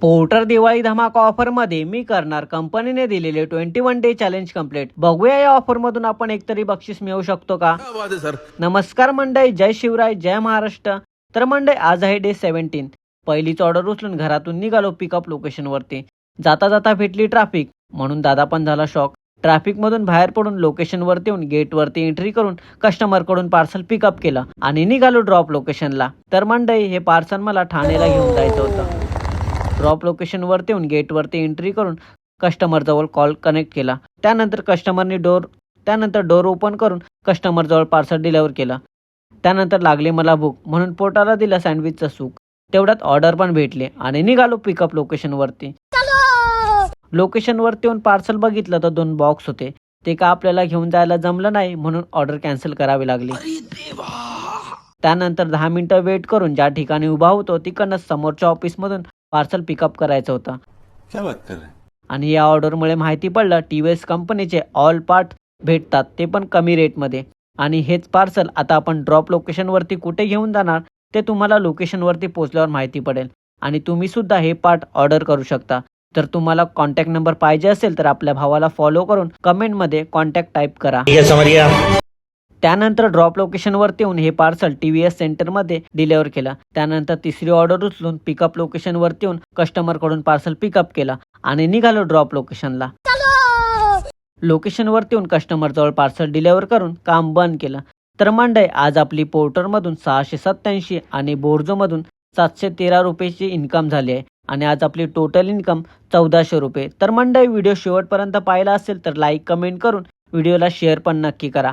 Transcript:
Porter Diwali धमाका offer मध्ये मी करणार कंपनीने दिलेले 21 डे चॅलेंज कंप्लीट. बघूया या ऑफर मधून आपण एकतरी बक्षीस मिळवू शकतो का. सर नमस्कार मंडळी, जय शिवराय, जय महाराष्ट्र. तर मंडळी, आज आहे डे 17. पहिलीच ऑर्डर उचलून घरातून निघालो पिकअप लोकेशन वरती. जाता जाता भेटली ट्रॅफिक, म्हणून दादा पण झाला शॉक. ट्रॅफिक मधून बाहेर पडून लोकेशन वरती येऊन गेट वरती एंट्री करून कस्टमर कडून पार्सल पिकअप केलं आणि निघालो ड्रॉप लोकेशनला. तर मंडळी, हे पार्सल मला ठाणेला घेऊन जायचं होतं. ड्रॉप लोकेशन वरती येऊन गेट वरती एंट्री करून कस्टमर जवळ कॉल कनेक्ट केला. त्यानंतर डोर ओपन करून कस्टमर जवळ पार्सल डिलिव्हर केला. त्यानंतर लागली मला भूक, म्हणून पोटाला दिला सँडविचचं सूप. तेवढ्यात ऑर्डर पण भेटले आणि निघालो पिकअप लोकेशन वरती. लोकेशन वरती येऊन पार्सल बघितलं तर 2 बॉक्स होते. ते का आपल्याला घेऊन जायला जमलं नाही, म्हणून ऑर्डर कॅन्सल करावी लागली. त्यानंतर 10 मिनिटं वेट करून ज्या ठिकाणी उभा होतो तिकडनं समोरच्या ऑफिस मधून पार्सल पिकअप करायचं होतं. क्या बात कर रहे? आणि या ऑर्डरमुळे माहिती पडलं TVS कंपनीचे ऑल पार्ट भेटतात, ते पण कमी रेटमध्ये. आणि हेच पार्सल आता आपण ड्रॉप लोकेशन वरती कुठे घेऊन जाणार ते तुम्हाला लोकेशन वरती पोहोचल्यावर माहिती पडेल. आणि तुम्ही सुद्धा हे पार्ट ऑर्डर करू शकता. तर तुम्हाला कॉन्टॅक्ट नंबर पाहिजे असेल तर आपल्या भावाला फॉलो करून कमेंटमध्ये कॉन्टॅक्ट टाईप करा. त्यानंतर ड्रॉप लोकेशन वरती येऊन हे पार्सल TVS सेंटरमध्ये डिलिव्हर केलं. त्यानंतर तिसरी ऑर्डर उचलून पिकअप लोकेशन वरती येऊन कस्टमर कडून पार्सल पिकअप केलं आणि निघालो ड्रॉप लोकेशनला. लोकेशन वरती येऊन कस्टमर जवळ पार्सल डिलिव्हर करून काम बंद केलं. तर मंडळी, आज आपली पोर्टर मधून 687 आणि बोर्जो मधून 713 रुपयाची इन्कम झाली आहे. आणि आज आपली टोटल इन्कम 1400 रुपये. तर मंडळी, व्हिडिओ शेवटपर्यंत पाहिला असेल तर लाईक कमेंट करून व्हिडिओला शेअर पण नक्की करा.